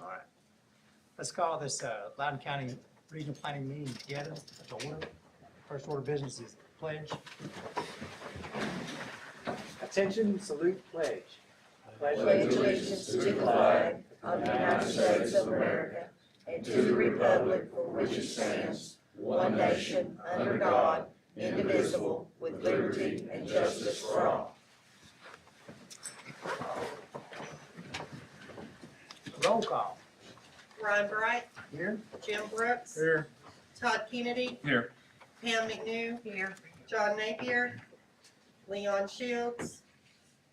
All right. Let's call this Loudon County Regional Planning meeting together to order. First order of business is pledge. Attention, salute, pledge. Pledge allegiance to the flag of the United States of America and to the republic for which it stands, one nation, under God, indivisible, with liberty and justice for all. Roll call. Ron Bright, Here. Jim Brooks, Here. Todd Kennedy, Here. Pam McNew, here, John Napier, Leon Shields,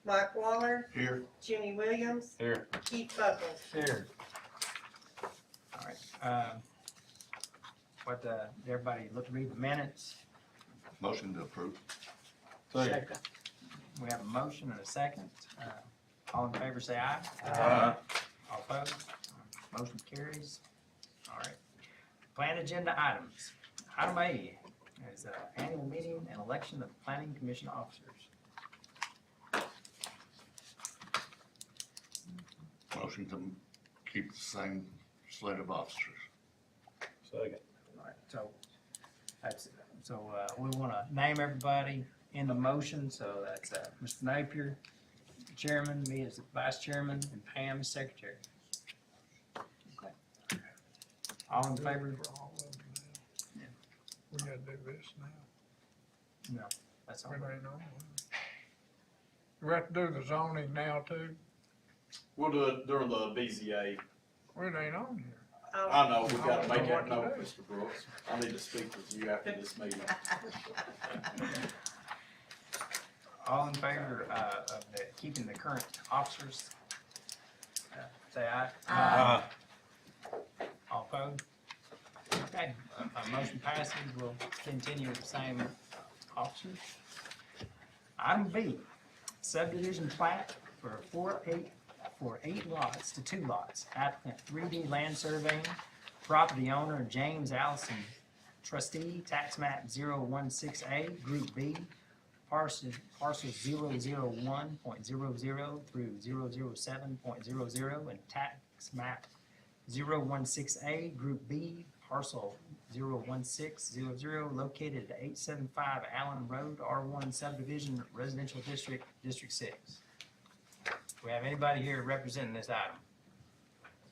Mike Waller, Here. Jimmy Williams, Here. Keith Buckles. Here. All right. Everybody look, read the minutes. Motion to approve. Second. We have a motion and a second. All in favor say aye. Aye. All opposed? Motion carries. All right. Plan agenda items. Item A is annual meeting and election of planning commission officers. Motion to keep the same slate of officers. Second. All right, we want to name everybody in the motion, so that's Mr. Napier, chairman, me as the vice chairman, and Pam as secretary. Okay. All in favor? We gotta do this now. No, that's all. We ain't on. We have to do the zoning now too. We'll do it during the BZA. We ain't on here. I know, we gotta I make don't know that what note, to Mr. Brooks. I need to speak with you after this meeting. All in favor keeping the current officers? Say aye. Aye. All opposed? Okay, motion passes. We'll continue with the same officers. Item B, subdivision plat for eight lots to 2 lots. Applicant 3D Land Surveying, property owner James Allison, trustee, tax map 016A, Group B, parcel 001.00 through 007.00, and tax map 016A, Group B, parcel 01600, located at 875 Allen Road, R1 subdivision, residential district, District 6. Do we have anybody here representing this item?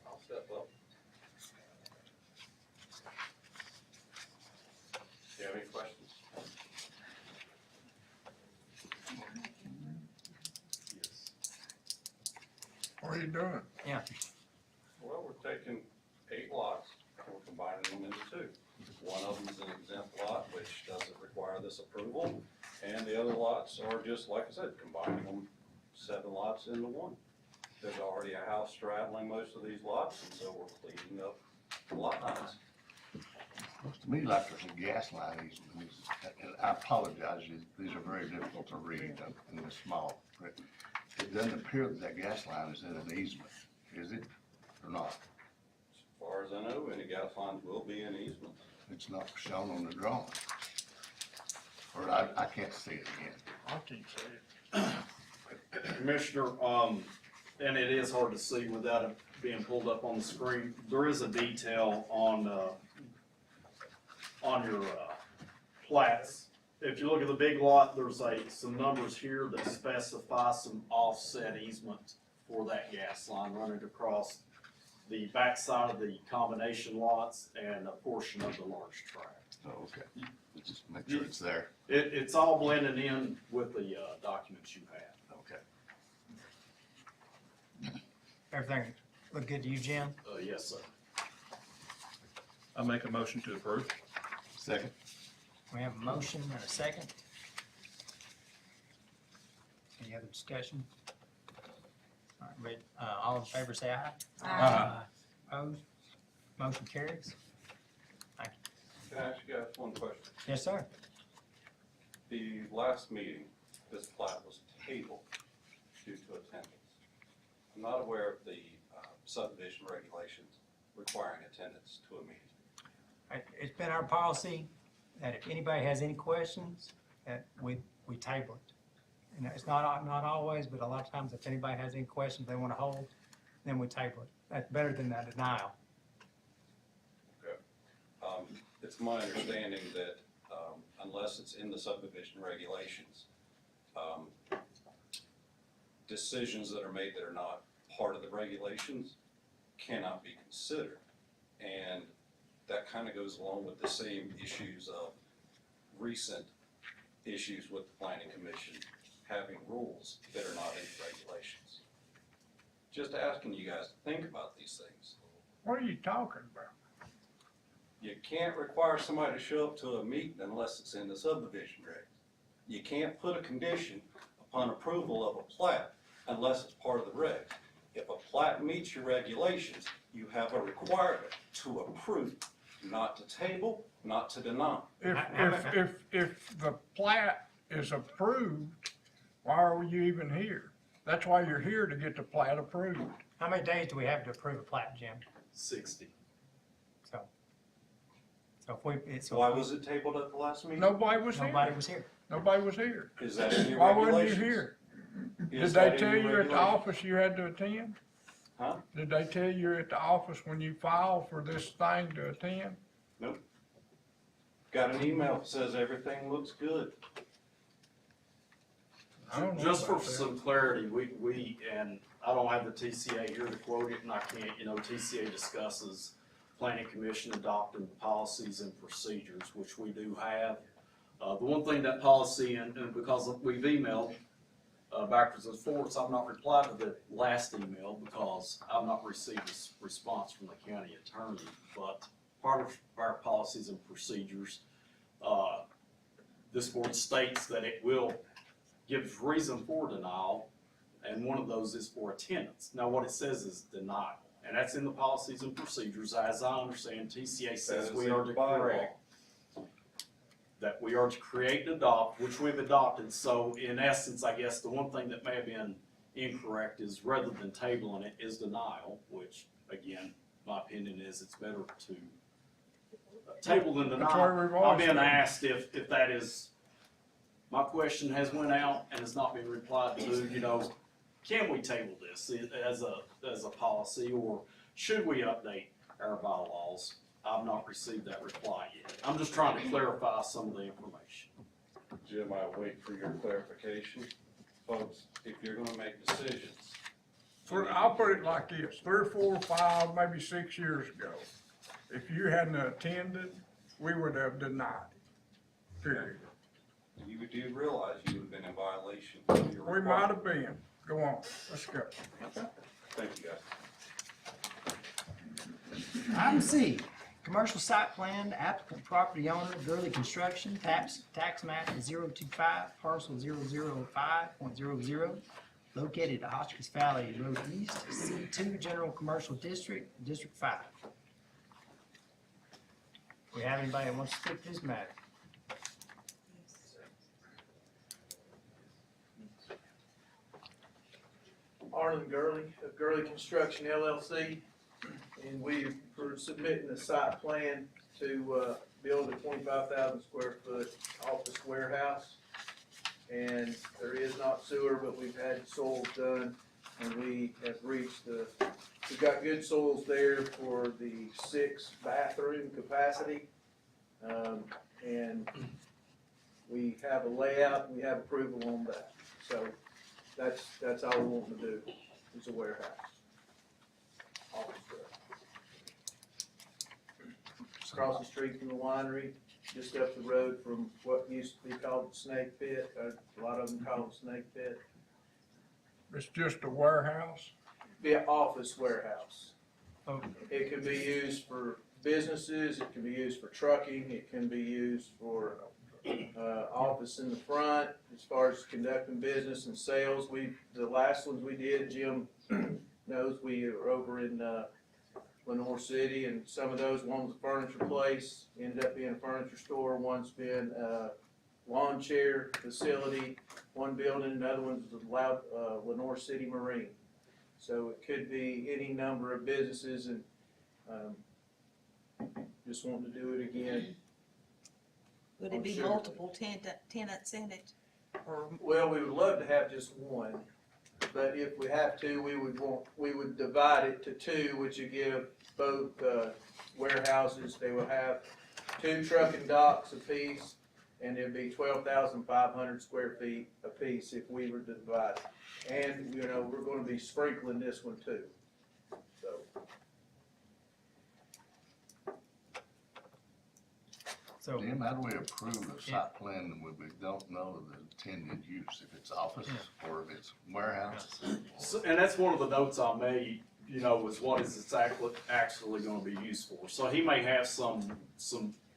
I'll step up. Do you have any questions? Yes. What are you doing? Yeah. Well, we're taking 8 lots, and we're combining them into 2. One of them is an exempt lot, which doesn't require this approval, and the other lots are just, like I said, combining them 7 lots into 1. There's already a house straddling most of these lots, and so we're cleaning up the lot lines. Looks to me like there's a gas line easement. And I apologize, these are very difficult to read in this small print. It doesn't appear that that gas line is in an easement, is it, or not? As far as I know, any gas lines will be in easements. It's not shown on the drawing. Or I can't see it again. I can't see it. Commissioner, and it is hard to see without it being pulled up on the screen. There is a detail on your plats. If you look at the big lot, there's some numbers here that specify some offset easement for that gas line running across the backside of the combination lots and a portion of the large tract. Oh, okay. Just make sure it's there. It's all blended in with the documents you have. Okay. Everything look good to you, Jim? Yes, sir. I make a motion to approve. Second. We have a motion and a second. Any other discussion? All right, all in favor say aye. Aye. Opposed? Motion carries. Can I ask you guys one question? Yes, sir. The last meeting, this plat was tabled due to attendance. I'm not aware of the subdivision regulations requiring attendance to a meeting. It's been our policy that if anybody has any questions, that we table it. And it's not always, but a lot of times if anybody has any questions they want to hold, then we table it. That's better than that denial. It's my understanding that, unless it's in the subdivision regulations, decisions that are made that are not part of the regulations cannot be considered. And that kind of goes along with the same issues of recent issues with the planning commission having rules that are not in the regulations. Just asking you guys to think about these things. What are you talking about? You can't require somebody to show up to a meeting unless it's in the subdivision regs. You can't put a condition upon approval of a plat unless it's part of the regs. If a plat meets your regulations, you have a requirement to approve, not to table, not to deny. If the plat is approved, why are you even here? That's why you're here, to get the plat approved. How many days do we have to approve a plat, Jim? 60. So if we, it's. Why was it tabled at the last meeting? Nobody was here. Nobody was here. Nobody was here. Is that in your Why regulations? wasn't you here? Did Is they that in tell your you at the regulations? office you had to attend? Huh? Did they tell you at the office when you filed for this thing to attend? Got an email that says everything looks good. I don't know Just for about that. some clarity, we, and I don't have the TCA here to quote it, and I can't, TCA discusses planning commission adopting policies and procedures, which we do have. The one thing that policy, and because we've emailed backwards and forwards, I've not replied to the last email because I've not received a response from the county attorney. But part of our policies and procedures, this board states that it will give reason for denial, and one of those is for attendance. Now, what it says is denial, and that's in the policies and procedures. As I understand, TCA says we are to correct, that we are to create and adopt, which we've adopted. So in essence, I guess the one thing that may have been incorrect is rather than tabling it is denial, which again, my opinion is it's better to table than That's why we've deny. I've always been done. asked if that is, my question has went out and has not been replied to, can we table this as a policy, or should we update our bylaws? I've not received that reply yet. I'm just trying to clarify some of the information. Jim, I wait for your clarification. Folks, if you're gonna make decisions. I'll put it like this, 3 or 4 or 5, maybe 6 years ago, if you hadn't attended, we would have denied it, period. You do realize you would have been in violation of your We might have been. Go on, let's go. Thank you, guys. Item C, commercial site plan, applicant property owner, Gurley Construction, tax map 025, parcel 005.00, located at Hotchkiss Valley Road East, C2 General Commercial District, District 5. We have anybody that wants to speak to this matter? Arlen Gurley of Gurley Construction LLC, and we are submitting a site plan to build a 25,000 square foot office warehouse. And there is not sewer, but we've had soils done, and we have reached we've got good soils there for the 6 bathroom capacity. And we have a layout, we have approval on that. So that's all we want to do, is a warehouse. Office warehouse. Across the street from the winery, just up the road from what used to be called the Snake Pit, a lot of them call it Snake Pit. It's just a warehouse? Be an office warehouse. Oh. It can be used for businesses, it can be used for trucking, it can be used for office in the front, as far as conducting business and sales. The last ones we did, Jim knows, we were over in Lenore City, and some of those, one was a furniture place, ended up being a furniture store, one's been a lawn chair facility, one building, another one's Lenore City Marine. So it could be any number of businesses, and just wanting to do it again. Would it be Sure. multiple tenants in it? Or, Well, we would love to have just one, but if we have to, we would divide it to two, which would give both, warehouses, they will have 2 trucking docks apiece, and it'd be 12,500 square feet apiece if we were to divide it. And, you know, we're gonna be sprinkling this one too, so. So, Jim, how do we approve a site plan when we don't know the intended use, if it's office or if it's warehouse? So, and that's one of the notes I made, you know, was what is it actually gonna be used for? So he may have some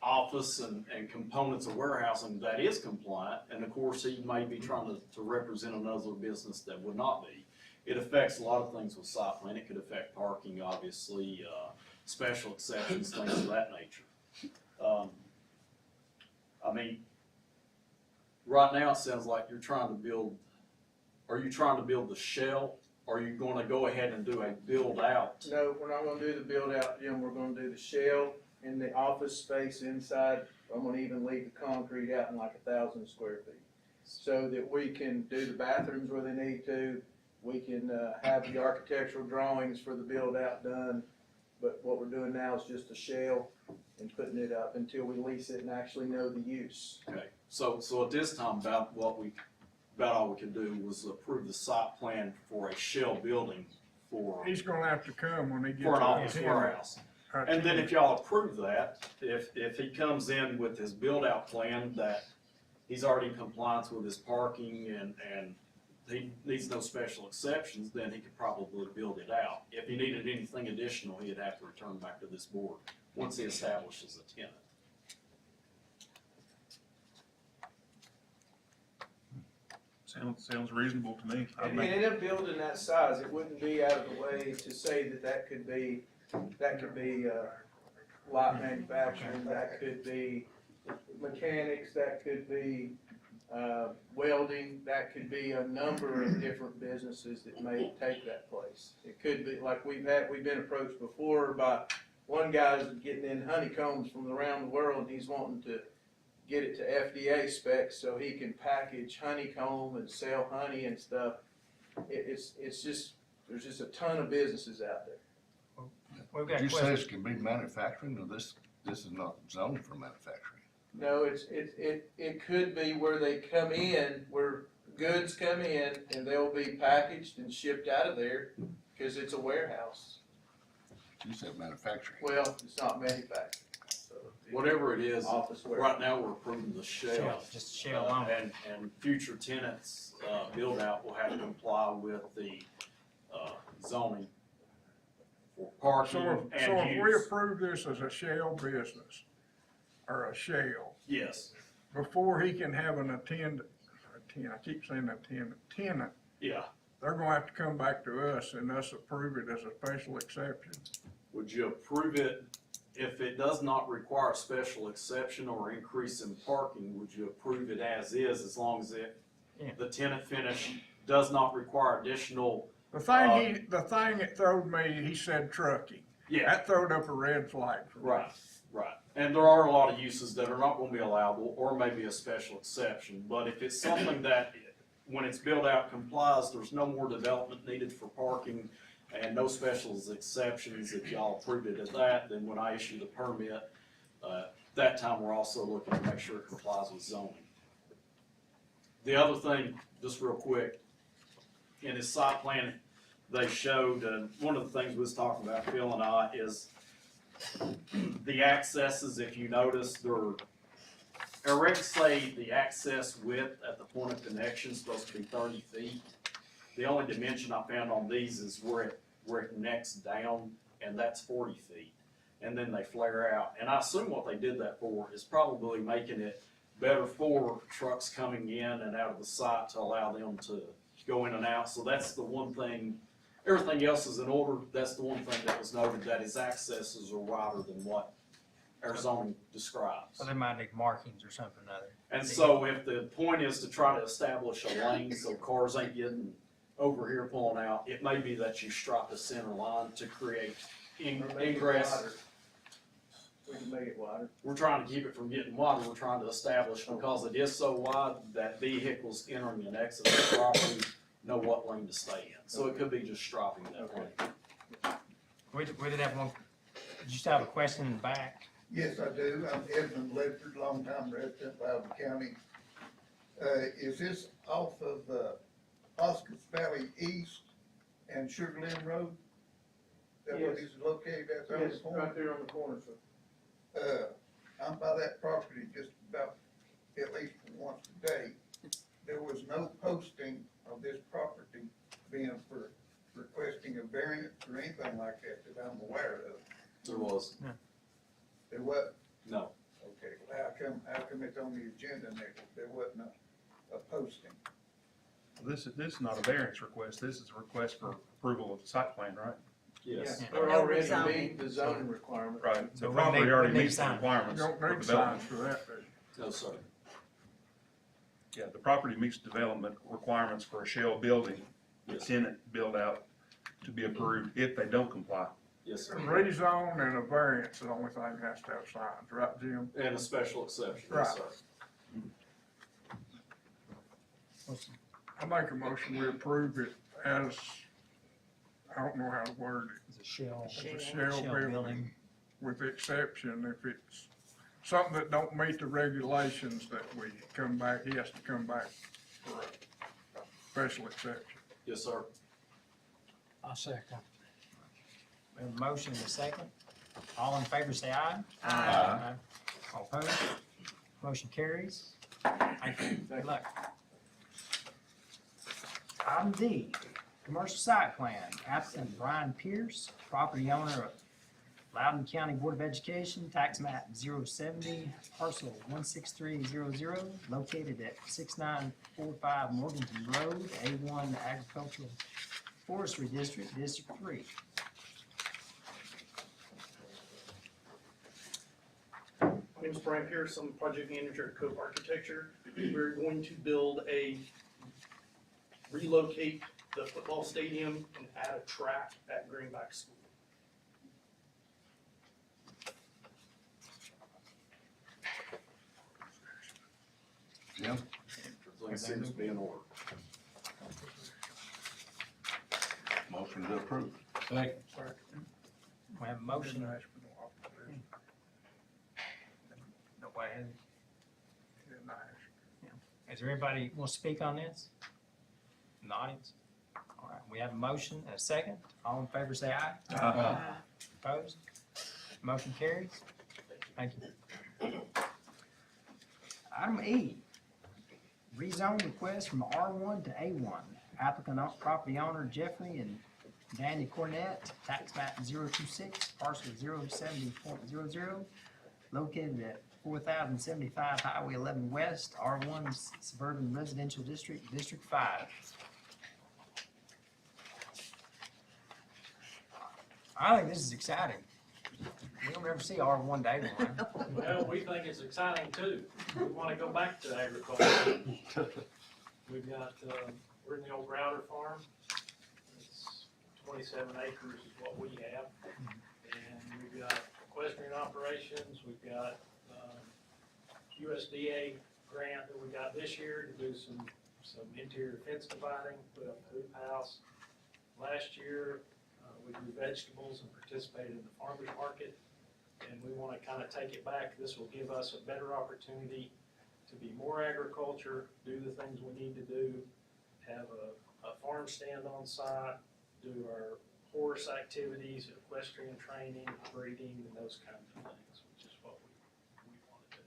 office and components of warehousing that is compliant, and of course, he may be trying to represent another business that would not be. It affects a lot of things with site plan. It could affect parking, obviously, special exceptions, things of that nature. I mean, right now, it sounds like you're trying to build, are you trying to build the shell? Or are you gonna go ahead and do a build out? No, we're not gonna do the build out, Jim, we're gonna do the shell and the office space inside. I'm gonna even leave the concrete out in like 1,000 square feet. So that we can do the bathrooms where they need to, we can, have the architectural drawings for the build out done. But what we're doing now is just a shell and putting it up until we lease it and actually know the use. Okay, so at this time, about all we could do was approve the site plan for a shell building for He's gonna have to come when he gets. an office to warehouse. And then if y'all approve that, if he comes in with his build-out plan that he's already in compliance with his parking and he needs no special exceptions, then he could probably build it out. If he needed anything additional, he'd have to return back to this board once he establishes a tenant. Sounds reasonable to me. I'd And make- in a building that size, it wouldn't be out of the way to say that could be, light manufacturing, that could be mechanics, that could be, welding, that could be a number of different businesses that may take that place. It could be, like we've been approached before by one guy's getting in honeycombs from around the world, and he's wanting to get it to FDA specs so he can package honeycomb and sell honey and stuff. It's just, there's just a ton of businesses out there. we've Did got you say questions. this can be manufacturing, or this is not zoned for manufacturing? No, it could be where they come in, where goods come in and they'll be packaged and shipped out of there, cause it's a warehouse. You said manufacturing. Well, it's not manufactured. So, Whatever it is, Office warehouse. right now we're approving the shell. Just shell on. And future tenants, build out will have to comply with the, zoning for parking So and if we use. approve this as a shell business, or a shell, Yes, before he can have an I keep saying tenant, yeah. they're gonna have to come back to us and us approve it as a special exception. Would you approve it if it does not require a special exception or increase in parking? Would you approve it as long as the tenant finish does not require additional? The thing that throwed me, he said trucking. Yeah, That throwed up a red flag for me. right. And there are a lot of uses that are not gonna be allowable or maybe a special exception. But if it's something that, when it's built out complies, there's no more development needed for parking and no special exceptions, if y'all approved it at that, then when I issue the permit, that time we're also looking to make sure it complies with zoning. The other thing, just real quick, in his site plan, they showed, one of the things we was talking about, Phil and I, is the accesses. If you notice, they're, our regs say the access width at the point of connection is supposed to be 30 feet. The only dimension I found on these is where it necks down, and that's 40 feet. And then they flare out. And I assume what they did that for is probably making it better for trucks coming in and out of the site to allow them to go in and out. So that's the one thing. Everything else is in order. That's the one thing that was noted, that his accesses are wider than what our zoning describes. So they might need markings or something other. And so if the point is to try to establish a lane so cars ain't getting over here pulling out, it may be that you strike the center line to create Or make it ingress. wider. We can make it wider. We're trying to keep it from getting wider. We're trying to establish, because it is so wide that vehicles entering and exiting the property know what lane to stay in. So it could be just strapping that way. We did have one, did you still have a question in the back? Yes, I do. I'm Edmund Ledford, longtime resident of Loudon County. Is this off of, Oscars Valley East and Sugar Land Road? Is that what Yes. this is located at, on the Yes, corner? right there on the corner, sir. I'm by that property just about, at least once a day. There was no posting of this property being for requesting a variance or anything like that that I'm aware of. There was, There wasn't. no. Okay, well, how come it's on the agenda and there wasn't a posting? This is not a variance request, this is a request for approval of the site plan, right? Yes. Yeah, They're No already rezoning. meeting the zoning requirement. Right. So The we property need- already we need meets the signs. requirements You don't for need signs development. for that, do you? No, sir. Yeah, the property meets development requirements for a shell building, Yes, tenant build out to be approved if they don't comply. yes, A sir. rezone and a variance, the only thing has to have signs, right, Jim? And a special exception, yes, sir. I make a motion, we approve it as, I don't know how to word it, It's a shell. as a shell building, with the exception if it's something that don't meet the regulations that we come back, he has to come back for a special exception. Yes, sir. I'll second. We have a motion and a second. All in favor say aye. Aye. All opposed? Motion carries. Thank you. Good luck. Item D, commercial site plan, applicant Brian Pierce, property owner of Loudon County Board of Education, tax map 070, parcel 16300, located at 6945 Morganton Road, A1 Agricultural Forestry District, District 3. My name is Brian Pierce, I'm the project manager at Cope Architecture. We're going to relocate the football stadium and add a track at Greenback School. Jim? Everything seems to be in order. Motion to approve. We have a motion. Didn't ask for no opposition. Nobody has, Didn't ask. is there anybody want to speak on this? In the audience? All right, we have a motion and a second. All in favor say aye. Opposed? Motion carries. Thank you. Item E, rezone request from R1 to A1. Applicant, property owner Jeffrey and Danny Cornett, tax map 026, parcel 070.00, located at 4075 Highway 11 West, R1 Suburban Residential District, District 5. I think this is exciting. We don't ever see R1 to A1. Well, we think it's exciting too. We wanna go back to agriculture. We've got, we're in the old Router farm. It's 27 acres is what we have. And we've got equestrian operations, we've got, USDA grant that we got this year to do some interior fence dividing, put up a hoop house. Last year, we grew vegetables and participated in the farmer's market. And we want to kind of take it back. This will give us a better opportunity to be more agriculture, do the things we need to do, have a farm stand on site, do our horse activities, equestrian training, breeding, and those kinds of things, which is what we want to do.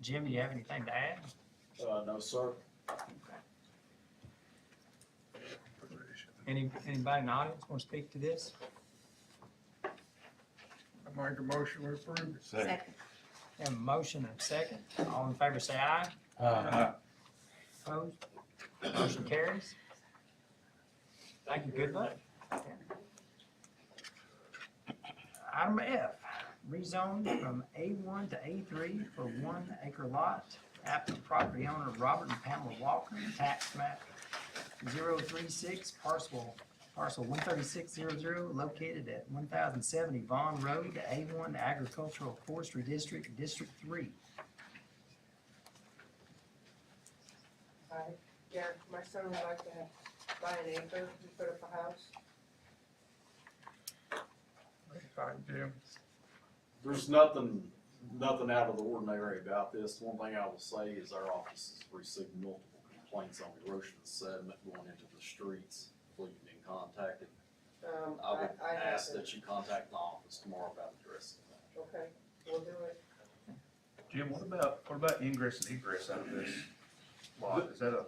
Jim, do you have anything to add? No, sir. Anybody in the audience want to speak to this? I make a motion, we approve it. Second. We have a motion and a second. All in favor say aye. Opposed? Motion carries. Thank you, good luck. Item F, rezone from A1 to A3 for 1 acre lot. Applicant property owner Robert and Pamela Walker, tax map 036, parcel 13600, located at 1070 Vaughn Road, A1 Agricultural Forestry District, District 3. Hi, yeah, my son would like to buy an acre and put up a house. Hi, Jim. There's nothing out of the ordinary about this. The one thing I will say is our office has received multiple complaints on erosion and sediment going into the streets. Before you've been contacted, I would ask haven't. that you contact the office tomorrow about addressing that. Okay, we'll do it. Jim, what about ingress and egress out of this lot? Is that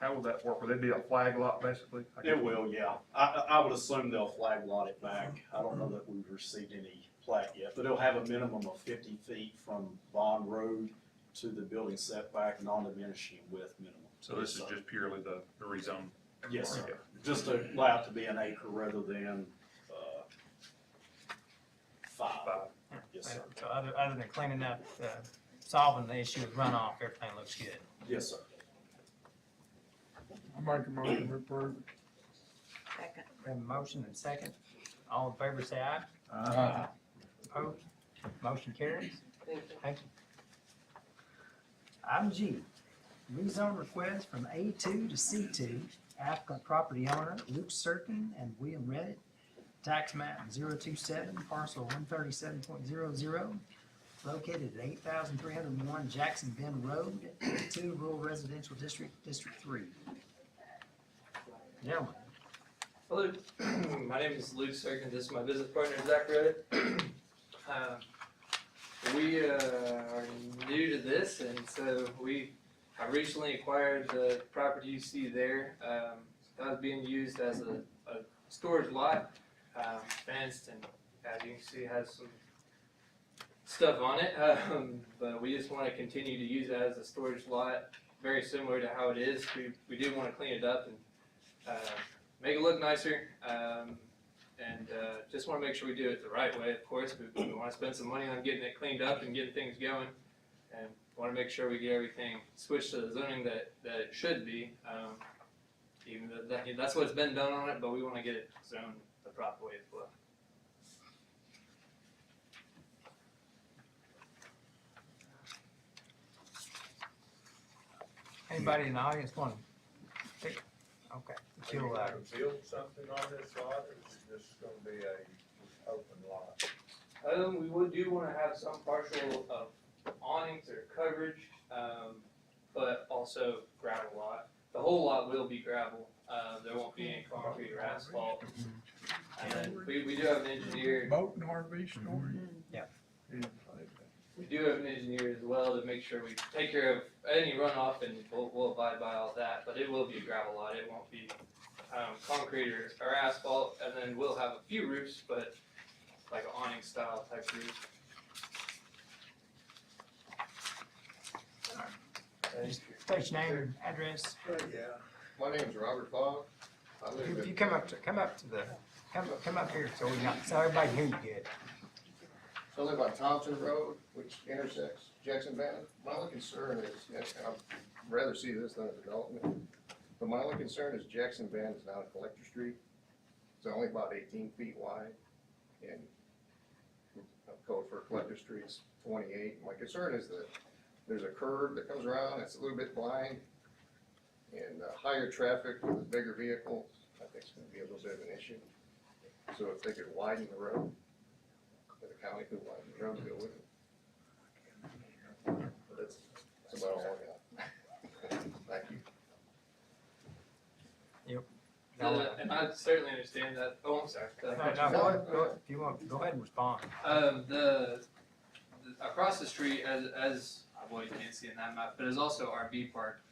how will that work? Will it be a flag lot basically? It will, yeah. I would assume they'll flag lot it back. I don't know that we've received any plat yet, but it'll have a minimum of 50 feet from Bond Road to the building setback, non-diminishing width minimum. So this is just purely the rezone? Yes, sir. Just to allow it to be an acre rather than, 5. Yes, sir. So other than cleaning up, solving the issue of runoff, everything looks good. Yes, sir. I make a motion to approve. Second. We have a motion and second. All in favor say aye. Aye. Opposed? Motion carries. Thank you. Thank you. Item G, rezone request from A2 to C2, applicant property owner Luke Serkin and William Reddit, tax map 027, parcel 137.00, located at 8,301 Jackson Bend Road, 2 Rural Residential District, District 3. Gentlemen, Hello, my name is Luke Serkin. This is my business partner, Zach Reddit. We are new to this, and so I recently acquired the property you see there. That was being used as a storage lot, fenced, and as you can see, has some stuff on it. But we just want to continue to use it as a storage lot, very similar to how it is. We do want to clean it up and make it look nicer, and just want to make sure we do it the right way, of course. We want to spend some money on getting it cleaned up and getting things going, and want to make sure we get everything switched to the zoning that it should be. Even though that's what's been done on it, but we want to get it zoned the proper way as well. anybody in the audience want to speak? Okay. Are you going to build something on this lot, or is it just gonna be a open lot? We do want to have some partial awnings or coverage, but also gravel lot. The whole lot will be gravel. There won't be any concrete or asphalt. And then we do have an engineer. Boat and RV storage? Yeah. We do have an engineer as well to make sure we take care of any runoff, and we'll abide by all that. But it will be a gravel lot. It won't be concrete or asphalt. And then we'll have a few roofs, but like an awning style type roof. State your name and address. Yeah. My name's Robert Fogg. I live If you in, come up here so everybody can hear you good. I live on Thompson Road, which intersects Jackson Bend. My only concern is, and I'd rather see this than a development, but my only concern is Jackson Bend is now a collector street. It's only about 18 feet wide, and code for collector streets 28. My concern is that there's a curve that comes around, it's a little bit blind, and higher traffic with bigger vehicles, I think it's gonna be a little bit of an issue. So if they could widen the road, the county could widen the road, go with it. But that's about all I got. Thank you. And I certainly understand that. Oh, I'm sorry. No, go ahead. If you want, go ahead and respond. Across the street, as well, you can't see in that map, but is also RV park,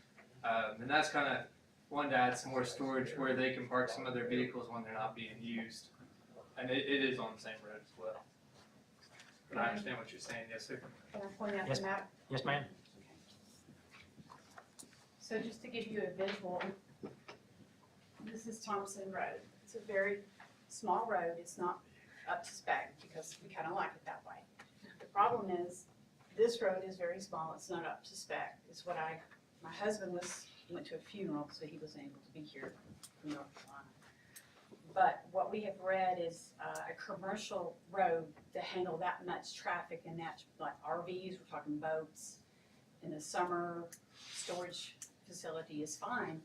and that's kind of one to add some more storage where they can park some of their vehicles when they're not being used, and it is on the same road as well. But I understand what you're saying, yes, sir. Can I point out Yes. the map? Yes, ma'am. So just to give you a visual, this is Thompson Road. It's a very small road. It's not up to spec because we kind of like it that way. The problem is, this road is very small. It's not up to spec. It's what my husband went to a funeral, so he wasn't able to be here from North Carolina. But what we have read is a commercial road to handle that much traffic and that, like RVs, we're talking boats, in the summer, storage facility is fine.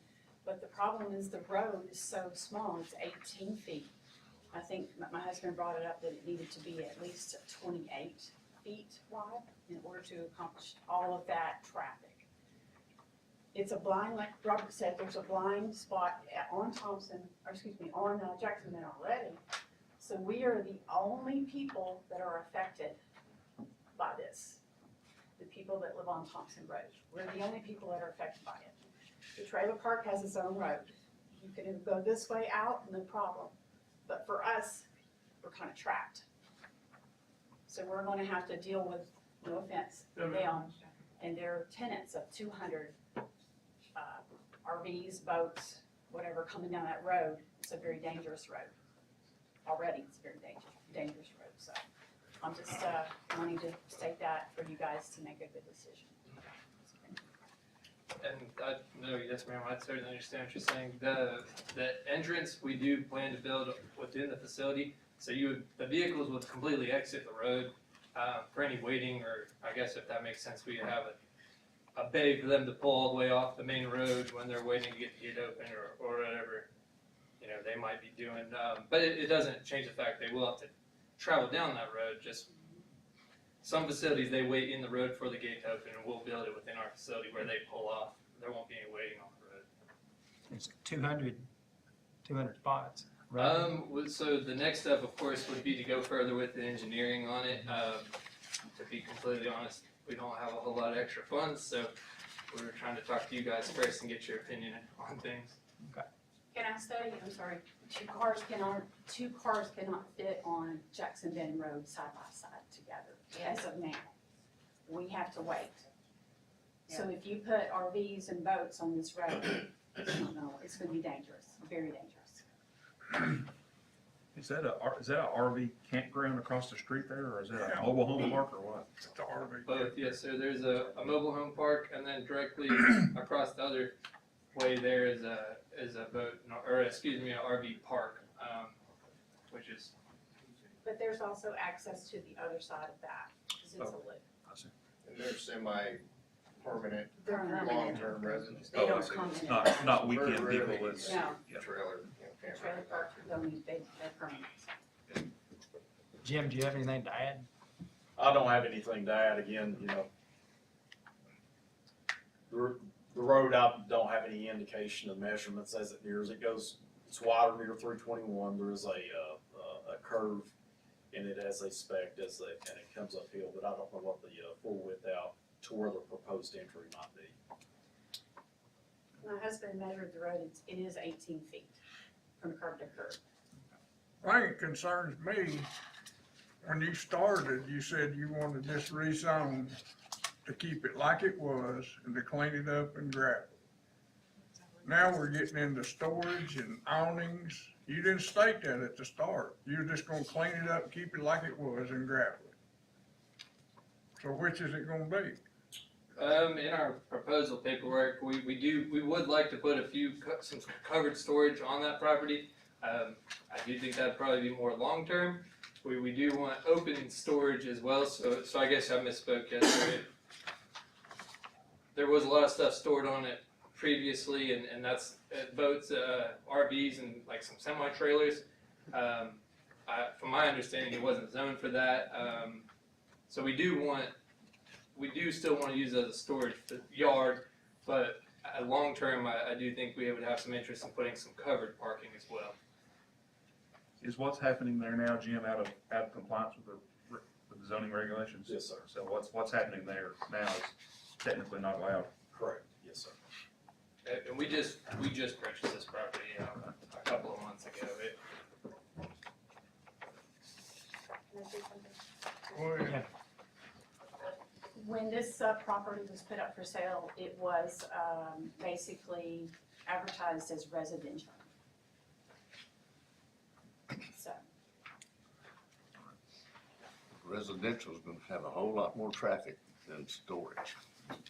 But the problem is the road is so small, it's 18 feet. I think my husband brought it up that it needed to be at least 28 feet wide in order to accomplish all of that traffic. It's a blind, like Robert said, there's a blind spot on Jacksonville already. So we are the only people that are affected by this. The people that live on Thompson Road. We're the only people that are affected by it. The trailer park has its own road. You can either go this way out, no problem. But for us, we're kind of trapped. So we're gonna have to deal with, no offense, them and their tenants of 200 RVs, boats, whatever, coming down that road. It's a very dangerous road. Already, it's a very dangerous road, so I'm just wanting to state that for you guys to make a good decision. And no, yes, ma'am, I certainly understand what you're saying. The entrance, we do plan to build within the facility, so the vehicles would completely exit the road. For any waiting, or I guess if that makes sense, we have a bay for them to pull all the way off the main road when they're waiting to get the gate open or whatever, you know, they might be doing. But it doesn't change the fact they will have to travel down that road. Just some facilities, they wait in the road for the gate to open, and we'll build it within our facility where they pull off. There won't be any waiting on the road. It's 200 spots. So the next step, of course, would be to go further with the engineering on it. To be completely honest, we don't have a whole lot of extra funds, so we were trying to talk to you guys first and get your opinion on things. Can I study? I'm sorry. Two cars cannot fit on Jackson Bend Road side by side together as of now. We have to wait. So if you put RVs and boats on this road, it's gonna be dangerous, very dangerous. Is that a RV campground across the street there, or is that a mobile home park, or what? It's the RV. Both, yes, sir. There's a mobile home park, and then directly across the other way there is a boat, or excuse me, an RV park, which is. But there's also access to the other side of that, because it's a lift. And they're semi-permanent, They're permanent. long-term residents. They don't come in. Not weekend people, it's. No. Yeah. Trailer, The trailer park, they're permanent. Jim, do you have anything to add? I don't have anything to add. Again, you know, the road, I don't have any indication of measurements as it nears. It goes, it's wider near 321. There is a curve in it as they spec'd and it comes uphill, but I don't know what the full width out to where the proposed entry might be. My husband measured the road, it is 18 feet from curb to curb. I think it concerns me, when you started, you said you wanted this rezone to keep it like it was and to clean it up and gravel. Now we're getting into storage and awnings. You didn't state that at the start. You're just gonna clean it up, keep it like it was and gravel it. So which is it gonna be? In our proposal paperwork, we would like to put some covered storage on that property. I do think that'd probably be more long-term. We do want open storage as well, so I guess I misspoke yesterday. There was a lot of stuff stored on it previously, and that's boats, RVs, and like some semi-trailers. From my understanding, it wasn't zoned for that. So we do still want to use it as a storage yard, but long term, I do think we would have some interest in putting some covered parking as well. Is what's happening there now, Jim, out of compliance with the zoning regulations? Yes, sir. So what's happening there now is technically not allowed? Correct. Yes, sir. And we just purchased this property a couple of months ago. Can I say something? Well, Yeah. When this property was put up for sale, it was basically advertised as residential. So, Residential's gonna have a whole lot more traffic than storage.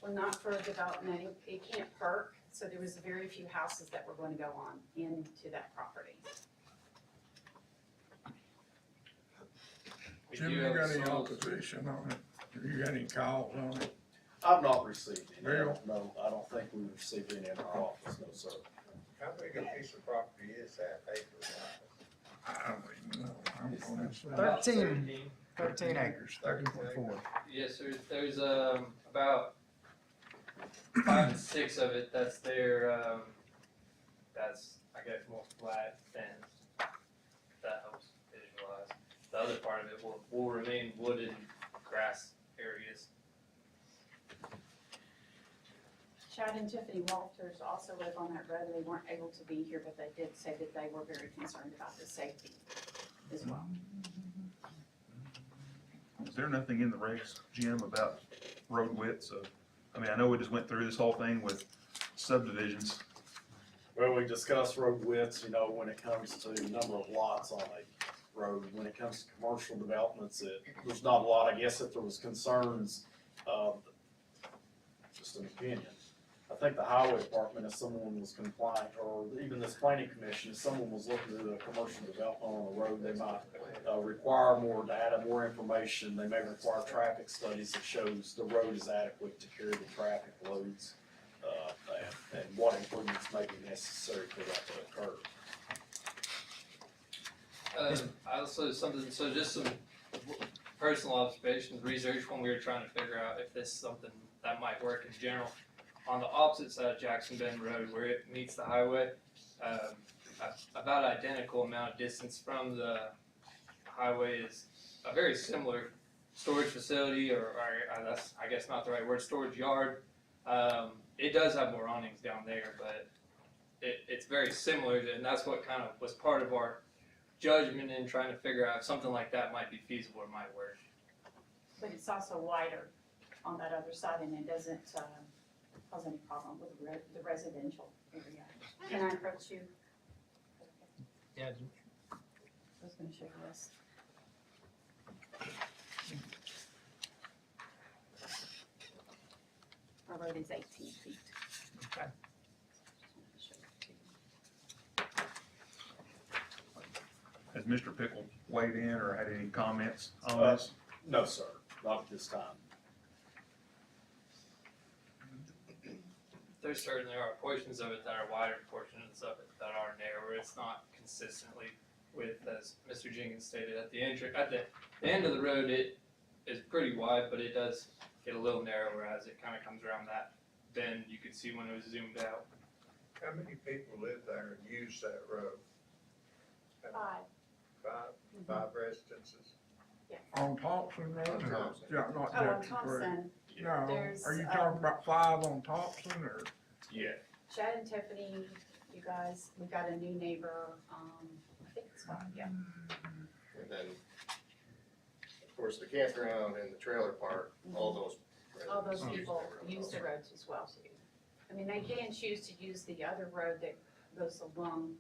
well, not for development, it can't perk, so there was very few houses that were going to go on into that property. We Jim, do you have got any some- opposition on it? You got any calls on it? I've not received any. Bill? No, I don't think we've received any in our office, no, sir. How big a piece of property is that acre-wise? I don't even know. I'm gonna say 13 acres, 13.4. Yes, there's about 5 to 6 of it that's there, that's, I guess, more flat fenced. That helps visualize. The other part of it will remain wooded grass areas. Chad and Tiffany Walters also live on that road. They weren't able to be here, but they did say that they were very concerned about the safety as well. Is there nothing in the regs, Jim, about road widths of, I mean, I know we just went through this whole thing with subdivisions. Well, we discussed road widths, you know, when it comes to number of lots on a road. When it comes to commercial developments, there's not a lot. I guess if there was concerns, just an opinion. I think the highway department, if someone was compliant, or even this planning commission, if someone was looking to do a commercial development on the road, they might require more data, more information. They may require traffic studies that shows the road is adequate to carry the traffic loads, and what improvements may be necessary for that to occur. Also so just some personal observations, research when we were trying to figure out if this is something that might work in general. On the opposite side of Jackson Bend Road, where it meets the highway, about identical amount of distance from the highway is a very similar storage facility, or that's, I guess, not the right word, storage yard. It does have more awnings down there, but it's very similar, and that's what kind of was part of our judgment in trying to figure out if something like that might be feasible or might work. But it's also wider on that other side, and it doesn't cause any problem with the residential area. Can I approach you? Yeah, I was gonna show you this. Our road is 18 feet. okay. Has Mr. Pickle weighed in or had any comments on this? No, sir, not at this time. There certainly are portions of it that are wider, portions of it that are narrower. It's not consistently with, as Mr. Jenkins stated, at the end of the road, it is pretty wide, but it does get a little narrower as it kind of comes around that bend. You could see when it was zoomed out. How many people live there and use that road? 5. Five residences? On Thompson Road? Thompson. Yeah, not Oh, on Jackson Creek. Thompson, No, There's, are you talking about 5 on Thompson, or? Yeah. Chad and Tiffany, you guys, we got a new neighbor, I think it's 5, yeah. And then, of course, the campground and the trailer park, all those. All those residents people the road use the also. roads as well too. I mean, they can choose to use the other road that goes along,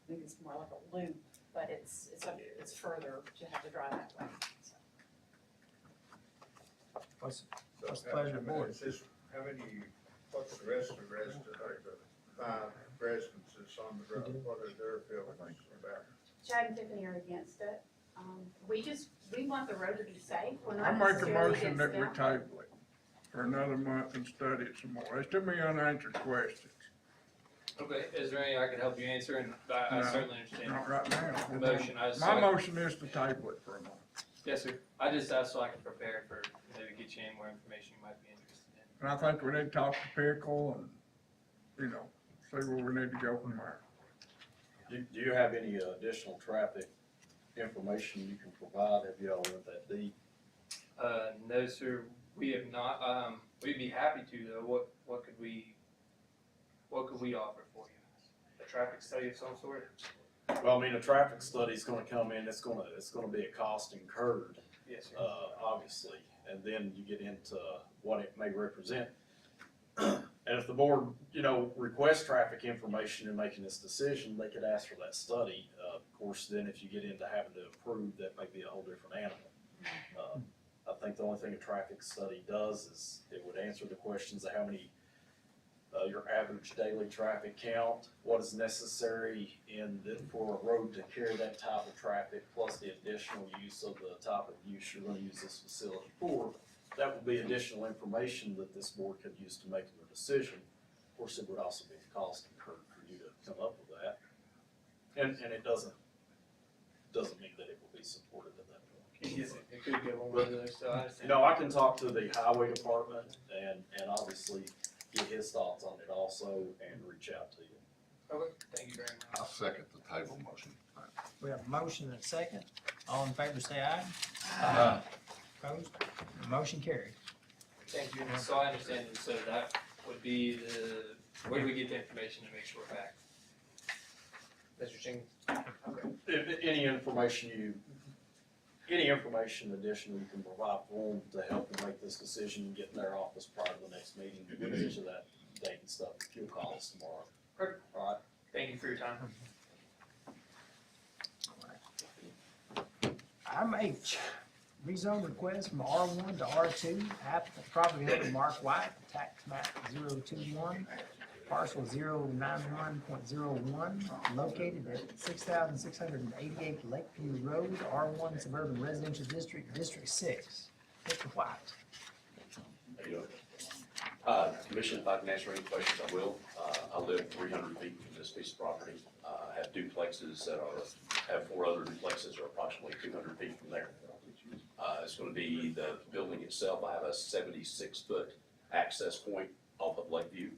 I think it's more like a loop, but it's further to have to drive that way, so. What's So What's the how- pleasure of the how many- board? is this- How many, what's the rest of the residents, or the 5 residences on the road, what are their feelings about it? Chad and Tiffany are against it. We want the road to be safe. We're I not make a necessarily motion that against we them. table it for another month and study it some more. There's too many unanswered questions. Okay, is there any I could help you answer? And I No, certainly understand Not right now. the motion. My motion is to table it for a month. Yes, sir. I just asked so I can prepare for, maybe get you any more information you might be interested in. And I think we need to talk to Pickle and, see where we need to go from there. Do you have any additional traffic information you can provide? Have y'all went that deep? No, sir, we have not. We'd be happy to though. What could we offer for you? A traffic study of some sort? Well, I mean, a traffic study's gonna come in, it's gonna be a cost incurred, Yes, sir. obviously, and then you get into what it may represent. And if the board, requests traffic information in making this decision, they could ask for that study. Of course, then if you get into having to approve, that may be a whole different animal. I think the only thing a traffic study does is it would answer the questions of how many, your average daily traffic count, what is necessary for a road to carry that type of traffic, plus the additional use of the type of use you're gonna use this facility for. that would be additional information that this board could use to make their decision. Of course, it would also be a cost incurred for you to come up with that. And it doesn't mean that it will be supported at that point. It could go one way or the other, so I understand. I can talk to the highway department and obviously get his thoughts on it also and reach out to you. Okay, thank you very much. I'll second the table motion. We have a motion and a second. All in favor say aye. Opposed? The motion carried. Thank you, so I understand, so that would be where do we get the information to make sure we're back? Mr. Ching? Okay. If any information additional you can provide for them to help them make this decision and get in their office prior to the next meeting, we'll get into that date and stuff. You'll call us tomorrow. Perfect. All right. Thank you for your time. Item H, rezone request from R1 to R2, applicant property owner Mark White, tax map 021, parcel 091.01, located at 6,688 Lakeview Road, R1 Suburban Residential District, District 6. Mr. White. How you doing? Commission, if I can answer any questions, I will. I live 300 feet from this piece of property. I have duplexes have 4 other duplexes that are approximately 200 feet from there. It's going to be the building itself. I have a 76-foot access point off of Lakeview,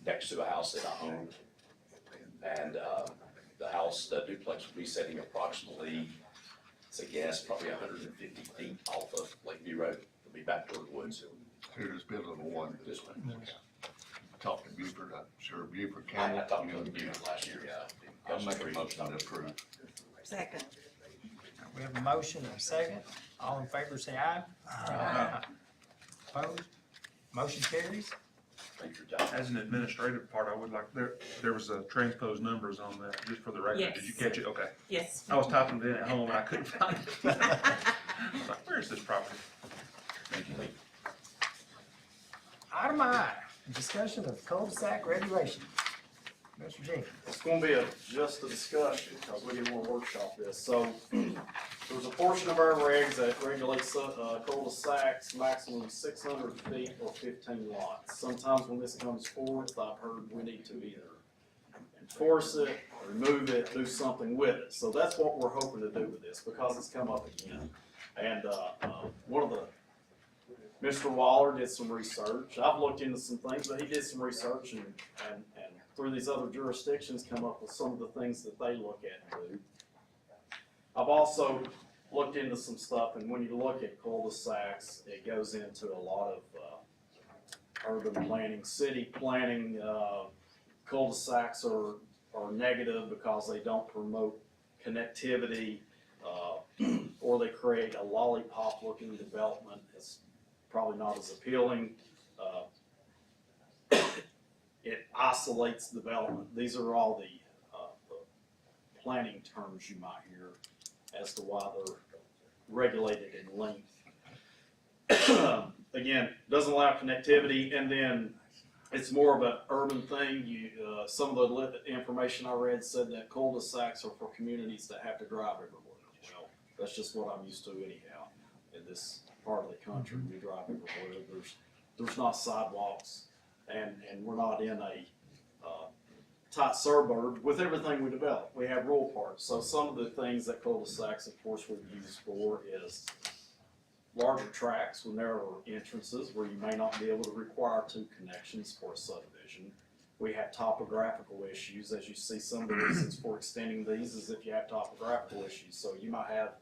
next to a house that I own. And the house, the duplex will be sitting approximately, it's a guess, probably 150 feet off of Lakeview Road. It'll be back toward the woods. Here's building one. This one. Talk to Buford, I'm sure Buford I County. talked to Buford last year, yeah. I'll make a motion to approve. Second. We have a motion and a second. All in favor say aye. Opposed? Motion carries. Thank you for your time. As an administrative part, I would like, there was a transposed numbers on that, just for the record. Yes. Did you catch it? Okay. Yes. I was typing it in at home and I couldn't find it. I was like, where is this property? Thank you, Lee. Item I, discussion of cul-de-sac regulation. Mr. Jenkins. It's gonna be just a discussion, because we didn't wanna workshop this, so there's a portion of our regs that regulates cul-de-sacs, maximum 600 feet or 15 lots. Sometimes when this comes forth, I've heard we need to either enforce it, remove it, do something with it. So that's what we're hoping to do with this, because it's come up again. And Mr. Waller did some research. I've looked into some things, but he did some research and through these other jurisdictions come up with some of the things that they look at and do. I've also looked into some stuff, and when you look at cul-de-sacs, it goes into a lot of urban planning, city planning. Cul-de-sacs are negative because they don't promote connectivity, or they create a lollipop-looking development. It's probably not as appealing. It isolates development. These are all the planning terms you might hear as to why they're regulated in length. Again, doesn't allow connectivity, and then it's more of an urban thing. Some of the information I read said that cul-de-sacs are for communities that have to drive everywhere. Well, that's just what I'm used to anyhow. In this part of the country, we drive everywhere. There's not sidewalks, and we're not in a tight suburb with everything we develop. We have rural parts. So some of the things that cul-de-sacs, of course, we've used for is larger tracks with narrower entrances where you may not be able to require 2 connections for a subdivision. We have topographical issues. As you see, some of the reasons for extending these is if you have topographical issues. So you might have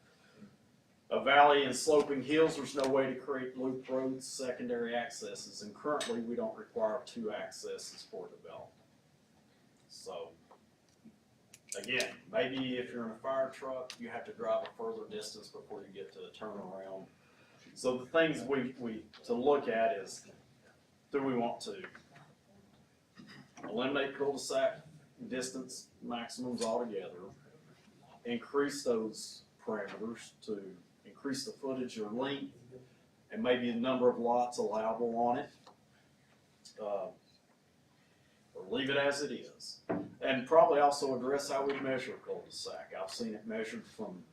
a valley and sloping hills. There's no way to create loop roads, secondary accesses, and currently we don't require 2 accesses for development. So, again, maybe if you're in a fire truck, you have to drive a further distance before you get to the turnaround. So the things we to look at is, do we want to eliminate cul-de-sac distance maximums altogether, increase those parameters to increase the footage or length, and maybe the number of lots allowable on it, or leave it as it is. And probably also address how we measure cul-de-sac. I've seen it measured from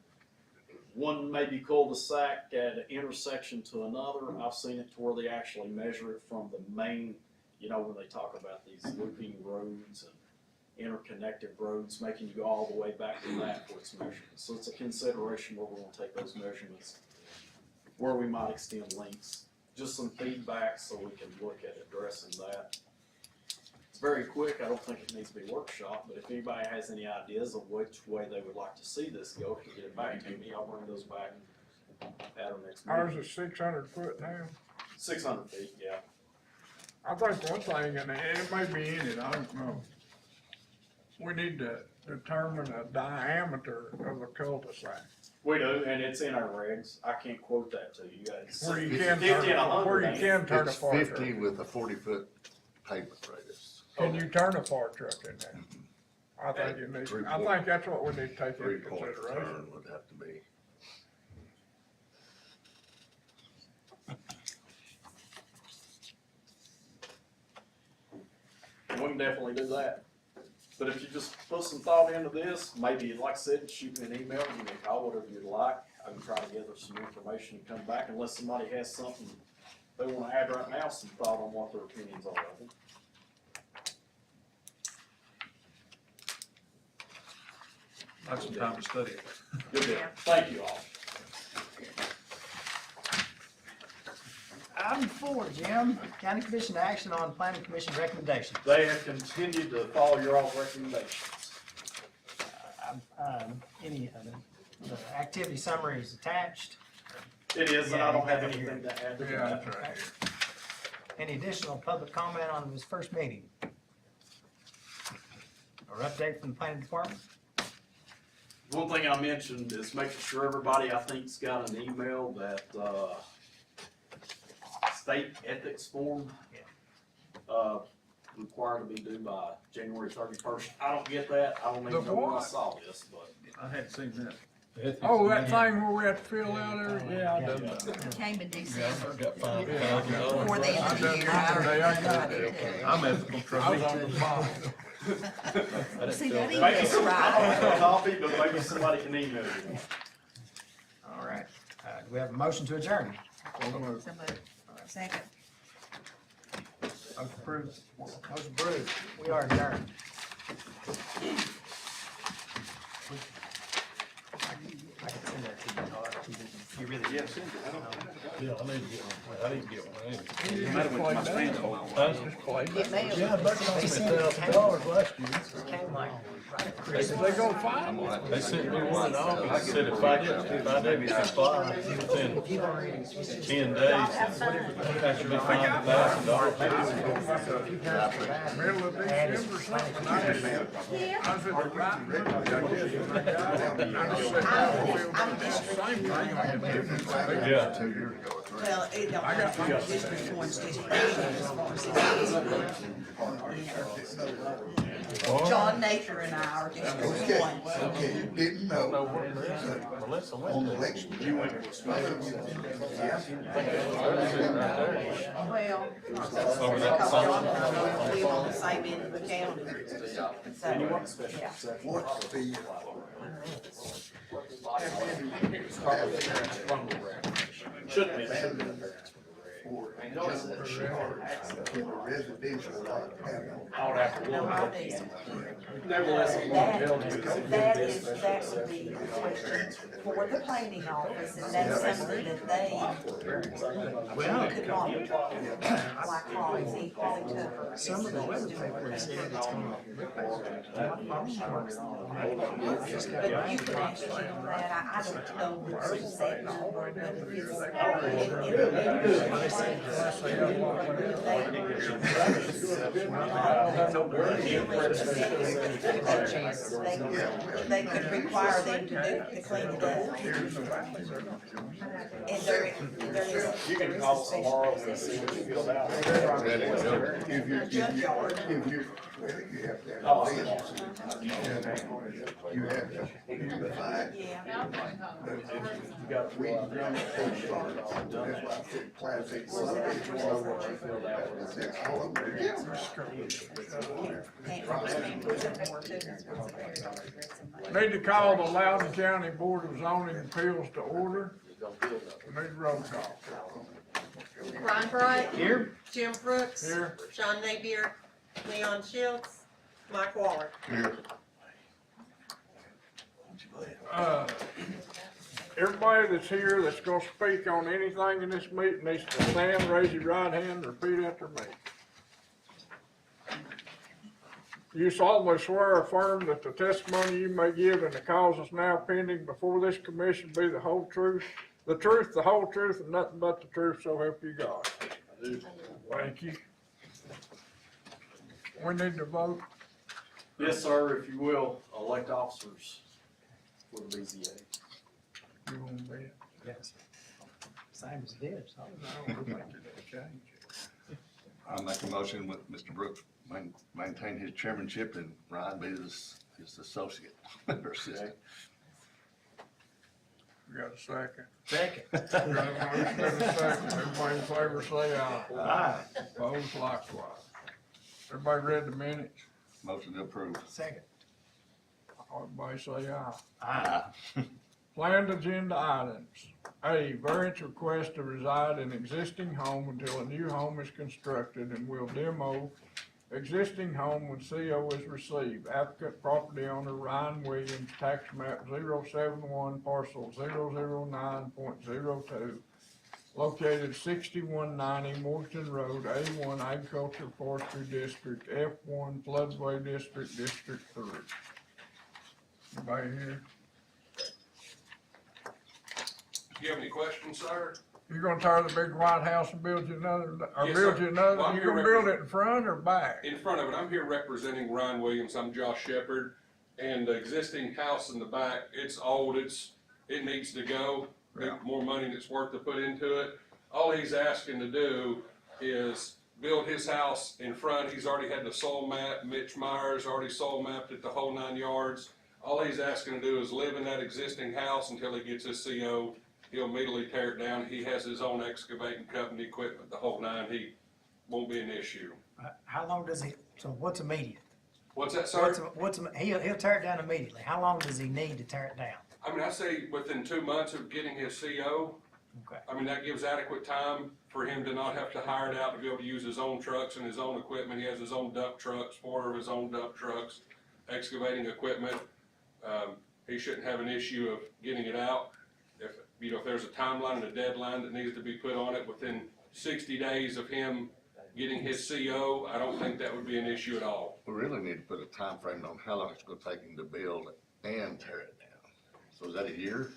one maybe cul-de-sac at an intersection to another. I've seen it to where they actually measure it from the main, you know, when they talk about these looping roads and interconnected roads, making you go all the way back to that for its measurements. So it's a consideration where we're gonna take those measurements, where we might extend links. Just some feedback so we can look at addressing that. It's very quick, I don't think it needs to be workshop, but if anybody has any ideas of which way they would like to see this go, can get it back to me, I'll bring those back at our next Ours meeting. is 600 foot now. 600 feet, yeah. I think one thing, and it may be in it, I don't know. We need to determine a diameter of a cul-de-sac. We do, and it's in our regs. I can't quote that to you guys. Where you It's can 50 turn, and 100, where you ain't it? can turn a It's fire 50 truck. with a 40-foot pavement radius. Can you turn a fire truck in there? I think you need, I think that's what we need to take into 3-point consideration. turn would have to be. We can definitely do that. But if you just put some thought into this, maybe, like I said, shoot me an email, give me a call, whatever you'd like. I can try to gather some information and come back unless somebody has something they wanna add right now, some thought on what their opinions are of it. Have some time to study it. Good deal. Thank you all. Item 4, Jim, county commission action on planning commission recommendations. They have continued to follow your all's recommendations. Any of the activity summary is attached. It is, and Yeah, I don't you have got it here. anything to add to Yeah, that. that's right. Any additional public comment on this first meeting? Or update from the planning department? One thing I mentioned is making sure everybody, I think's got an email that, state ethics form, required to be due by January 31st. I don't get that. I don't even The know when I what? saw this, but. I hadn't seen that. Oh, that thing where we have to fill out everything? Yeah, I done that. It came in December. Got $5,000. Before the end I of the done year. yesterday, I got it. I'm ethical I was trustee. on the phone. See, that Maybe email's some, I don't have a right. copy, but maybe somebody can email you. All right, do we have a motion to adjourn? So moved. Second. Motion approved. Motion approved. We are adjourned. I can send that to you, Todd. You really? Yeah, send it. I don't. Yeah, I need to get one. I need to get one. You No matter just what my played stand's that. on. Just played It that. may have. Yeah, but cost me $1,000 last year. It came like right at They Christmas. gonna find me? They sent me one, I said if I didn't supply within 10 days, that should be $5,000. Middle of December or something. I was at the right movie, I guess. I said, I feel like this same thing. I had different things. Yeah. 2 years ago, it's right. Well, it don't I got matter. my- District one's district as far as John Napier and I are district Okay, one. okay, you didn't know, Melissa on went there. election. You went to school. Well, Over that because summer. John and I live on the same end of the county. And you So, want special yeah. exception. What's the, Shouldn't be. for, in a residential lot, have I would have to No, look. I do. Nevertheless, I'm gonna tell you, because it That did is, this that special would be the exception. question for the planning office, and that's something that they could not, like Holly's equally tougher. Some of the weather papers said it's gonna. But you can actually on that, I don't know the exact number, but they could require them to clean it up. And there is. You can call us tomorrow and see what you feel about it. if you, Well, you have to have Oh, a I see. business. You have to unify. We run it for sure. That's why I said classic subdivision. That's all over the Need to call the Loudon County Board of Zoning Appeals to order. Need roll call. Ron Bright. Here. Jim Brooks. Here. John Napier, Leon Shields, Mike Waller. Here. Everybody that's here that's gonna speak on anything in this meeting needs to stand, raise your right hand, and repeat after me. You solemnly swear or affirm that the testimony you may give in the causes now pending before this commission be the whole truth, the truth, the whole truth, and nothing but the truth, so help you God. Thank you. We need to vote. Yes, sir, if you will, elect officers for the BZA. You wanna be it? Yes. Same as this. No, we think you need to change it. I'll make a motion with Mr. Brooks maintain his chairmanship and Ryan be his associate or assistant. We got a second. Second. We got a motion and a second. Everybody in favor say aye. Aye. Opposed likewise. Everybody read the minutes? Motion to approve. Second. Everybody say aye. Aye. Planned agenda items. A, variance request to reside in existing home until a new home is constructed and will demo existing home when CO is received. Applicant property owner Ryan Williams, tax map 071, parcel 009.02, located 6190 Morton Road, A1 Agriculture Forestry District, F1 Floodway District, District 3. Anybody here? Do you have any questions, sir? You gonna tear the big white house and build you another, or Yes, build sir. you another, Well, I'm you here gonna build it in front or back? In front of it, I'm here representing Ryan Williams. I'm Josh Shepherd. And the existing house in the back, it's old, it needs to go. Yeah. More money than it's worth to put into it. All he's asking to do is build his house in front. He's already had the soil map. Mitch Myers already soil mapped it the whole 9 yards. All he's asking to do is live in that existing house until he gets his CO. He'll immediately tear it down. He has his own excavating company equipment, the whole 9. He won't be an issue. How long does he, so what's immediate? What's that, sir? He'll tear it down immediately. How long does he need to tear it down? I mean, I say within 2 months of getting his CO. Okay. I mean, that gives adequate time for him to not have to hire it out, to be able to use his own trucks and his own equipment. He has his own dump trucks, 4 of his own dump trucks, excavating equipment. He shouldn't have an issue of getting it out. If there's a timeline and a deadline that needs to be put on it within 60 days of him getting his CO, I don't think that would be an issue at all. We really need to put a time frame on how long it's gonna take him to build and tear it down. So is that a year?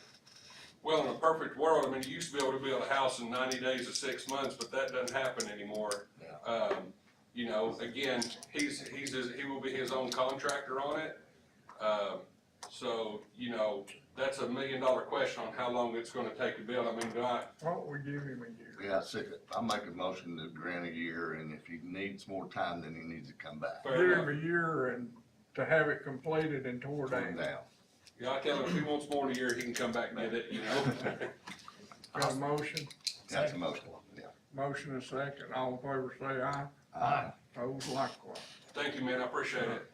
Well, in a perfect world, I mean, you used to be able to build a house in 90 days to 6 months, but that doesn't happen anymore. Again, he will be his own contractor on it. That's $1 million question on how long it's gonna take to build. I mean, Why don't we give him a year? Yeah, I'll make a motion to grant a year, and if he needs more time, then he needs to come back. Give him a year and to have it completed and tore down. Yeah, I tell him if he wants more than a year, he can come back and get it, Got a motion? That's a motion, yeah. Motion and second, all in favor say aye. Aye. Opposed likewise. Thank you, man, I appreciate it.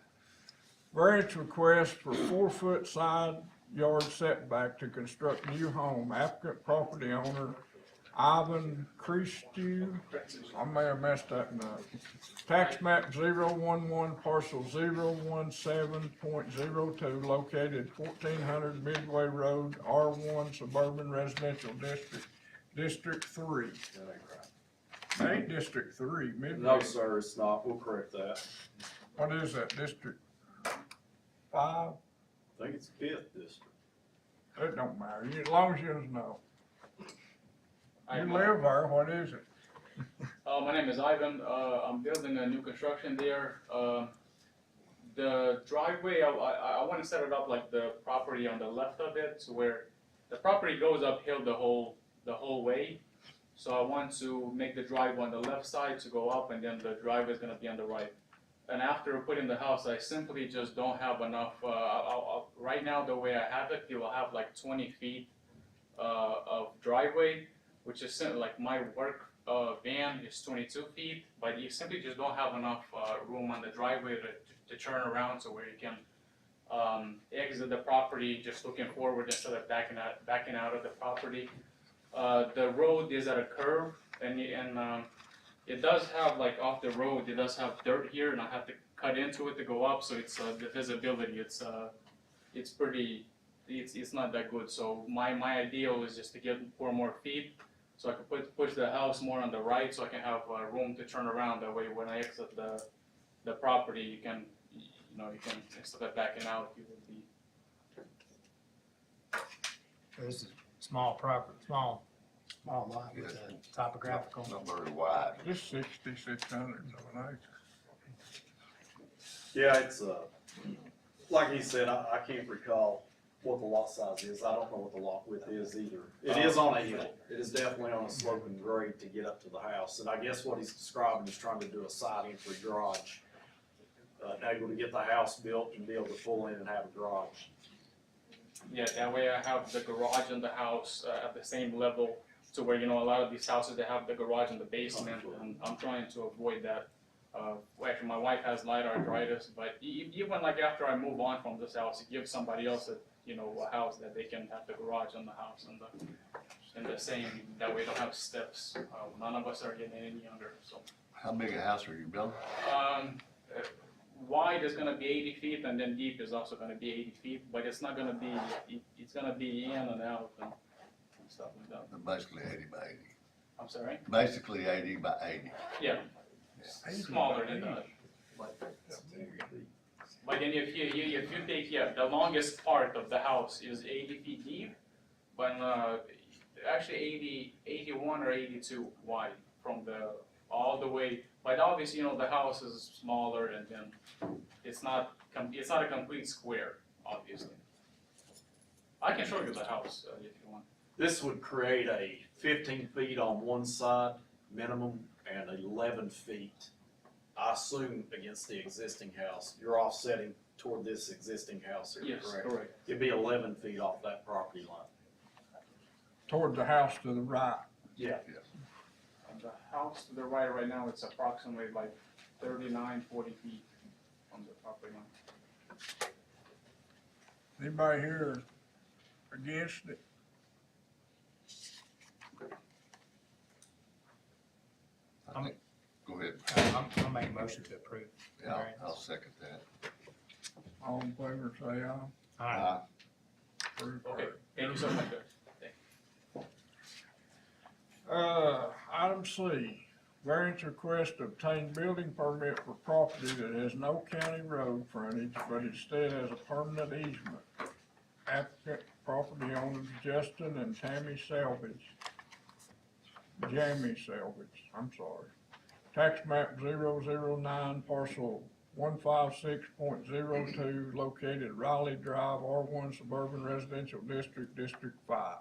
Variance request for 4-foot side yard setback to construct new home. Applicant property owner Ivan Christu, I may have messed that one up. Tax map 011, parcel 017.02, located 1400 Midway Road, R1 Suburban Residential District, District 3. That ain't District 3, Midway. No, sir, it's not. We'll correct that. What is that, District 5? I think it's 5th district. It don't matter, as long as you know. You live there, what is it? My name is Ivan. I'm building a new construction there. The driveway, I want to set it up like the property on the left of it, so where the property goes uphill the whole way. So I want to make the driveway on the left side to go up, and then the driveway is going to be on the right. and after putting the house, I simply just don't have enough, right now, the way I have it, you will have like 20 feet of driveway, which is like my work van is 22 feet, but you simply just don't have enough room on the driveway to turn around so where you can exit the property just looking forward instead of backing out of the property. The road is at a curve, and it does have, like, off the road, it does have dirt here, and I have to cut into it to go up, so it's the visibility, it's pretty, it's not that good. So my ideal is just to get 4 more feet, so I can push the house more on the right, so I can have room to turn around. That way, when I exit the property, you can instead of backing out, you will be. This is small property, small lot with the topographical. Not very wide. Just 6,600 of an acre. Yeah, it's, like he said, I can't recall what the lot size is. I don't know what the lot width is either. It is on a hill. It is definitely on a sloping grade to get up to the house. And I guess what he's describing is trying to do a side entry garage. Able to get the house built and be able to pull in and have a garage. Yeah, that way I have the garage and the house at the same level, to where, a lot of these houses, they have the garage in the basement, and I'm trying to avoid that. Actually, my wife has light arthritis, but even like after I move on from this house, it gives somebody else a house that they can have the garage and the house and the same, that way they don't have steps. None of us are getting any younger, so. How big a house are you building? Wide is gonna be 80 feet, and then deep is also gonna be 80 feet, but it's not gonna be, it's gonna be in and out and stuff like that. Basically 80 by 80. I'm sorry? Basically 80 by 80. Yeah, smaller than that. But then if you take, the longest part of the house is 80 feet deep, but actually 81 or 82 wide from all the way. But obviously, the house is smaller, and then it's not a complete square, obviously. I can show you the house if you want. This would create a 15 feet on one side minimum and 11 feet, I assume, against the existing house. You're offsetting toward this existing house here, Yes, correct? correct. It'd be 11 feet off that property line. Toward the house to the right. Yeah. And the house to the right now, it's approximately like 39, 40 feet from the property line. Anybody here against it? Go ahead. I'll make a motion to approve. Yeah, I'll second that. All in favor, say aye. Aye. Approved. Okay, thank you so much, Item C, variance request to obtain building permit for property that has no county road frontage, but instead has a permanent easement. Applicant, property owners Justin and Jamie Selvage, I'm sorry. Tax map 009, parcel 156.02, located Riley Drive, R1 Suburban Residential District, District 5.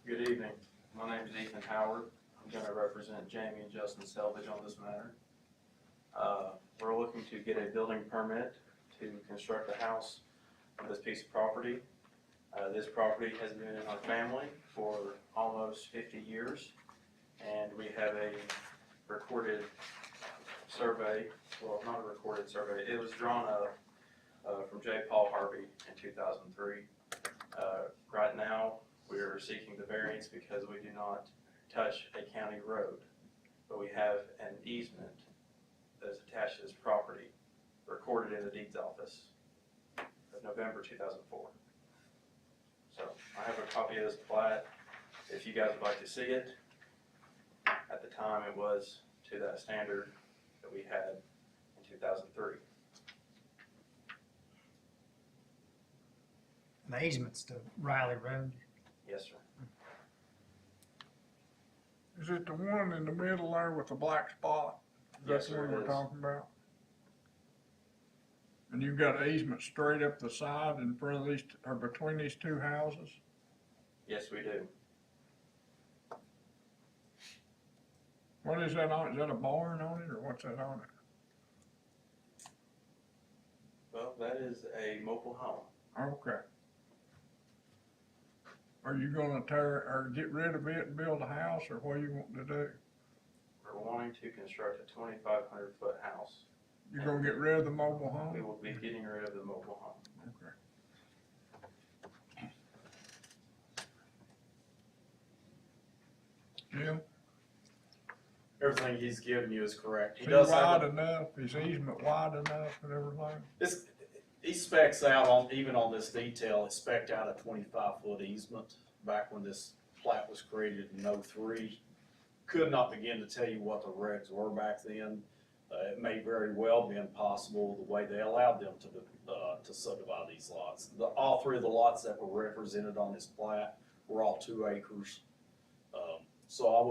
Good evening. My name is Ethan Howard. I'm going to represent Jamie and Justin Selvage on this matter. We're looking to get a building permit to construct a house on this piece of property. This property has been in our family for almost 50 years, and we have a recorded survey, well, not a recorded survey, it was drawn up from J. Paul Harvey in 2003. Right now, we are seeking the variance because we do not touch a county road, but we have an easement that is attached to this property, recorded in the deeds office of November 2004. So I have a copy of this plat if you guys would like to see it. At the time, it was to that standard that we had in 2003. And the easement's to Riley Road. Yes, sir. Is it the one in the middle there with the black spot? Yes, Is that sir, what it we're is. talking about? And you've got an easement straight up the side in front of these, or between these two houses? Yes, we do. What is that on? Is that a barn on it, or what's that on it? Well, that is a mobile home. Okay. Are you gonna tear, or get rid of it and build a house, or what you want to do? We're wanting to construct a 2,500-foot house. You gonna get rid of the mobile We home? will be getting rid of the mobile home. Okay. Jim, Everything he's given you is correct. He is he does wide have, enough, is easement wide enough and everything? he specs out on, even on this detail, it spec'd out a 25-foot easement back when this plat was created in '03. Could not begin to tell you what the regs were back then. It may very well been possible the way they allowed them to subdivide these lots. All three of the lots that were represented on this plat were all 2 acres. So I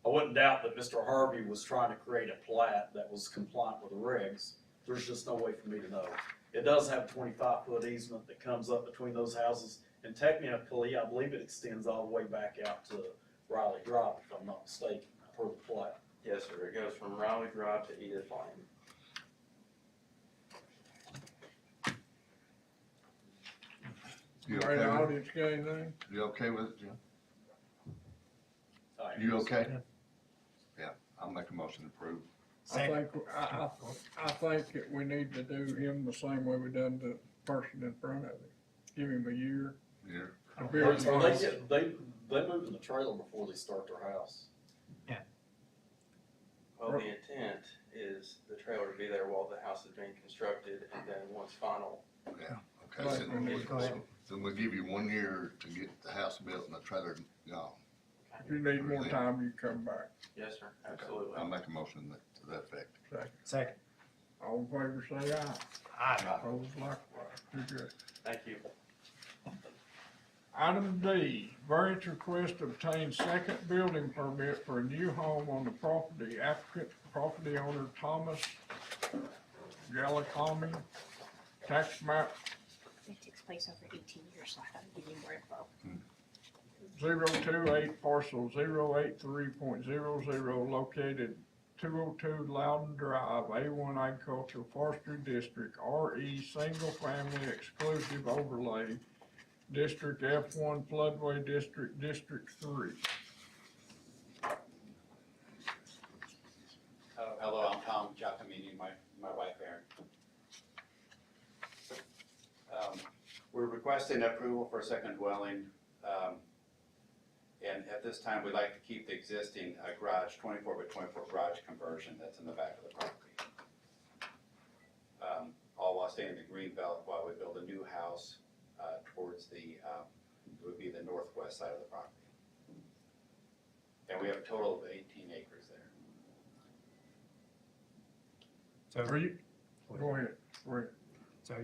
wouldn't doubt that Mr. Harvey was trying to create a plat that was compliant with the regs. There's just no way for me to know. It does have a 25-foot easement that comes up between those houses, and technically, I believe it extends all the way back out to Riley Drive, if I'm not mistaken, per the plat. Yes, sir. It goes from Raleigh Drive to Edith Lane. You Right, okay with it? audience, got anything? You okay with it, Jim? You okay? Yeah, I'll make a motion to approve. I think that we need to do him the same way we done the person in front of him. Give him a year. Year. To build the house. They move in the trailer before they start their house. Well, the intent is the trailer to be there while the house is being constructed, and then once final. Yeah, okay, so we'll give you 1 year to get the house built and the trailer gone. If you need more time, you come back. Yes, sir, absolutely. I'll make a motion to that effect. Second. All in favor, say aye. Aye. Opposed, likewise. You're good. Thank you. Item D, variance request to obtain second building permit for a new home on the property. Applicant, property owner Thomas Gallicami, tax map It takes place over 18 years, so I thought I'd give you more info. 028 parcel 083.00 located 202 Loudon Drive, A1 Agricultural Forestry District, RE Single Family Exclusive Overlay, District F1 Floodway District, District 3. Hello, I'm Tom Giacomini, my wife Erin. We're requesting approval for a second dwelling. And at this time, we'd like to keep the existing garage, 24 by 24 garage conversion that's in the back of the property. All while staying in the green belt while we build a new house towards it would be the northwest side of the property. And we have a total of 18 acres there. So Are you, go ahead, go ahead. So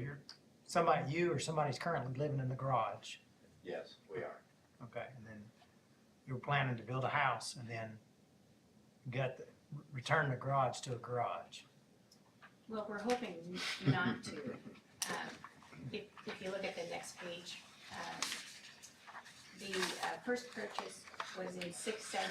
you or somebody's currently living in the garage, Yes, we are. okay, and then you're planning to build a house and then return the garage to a garage. Well, we're hoping not to. If you look at the next page, the first purchase was in 07,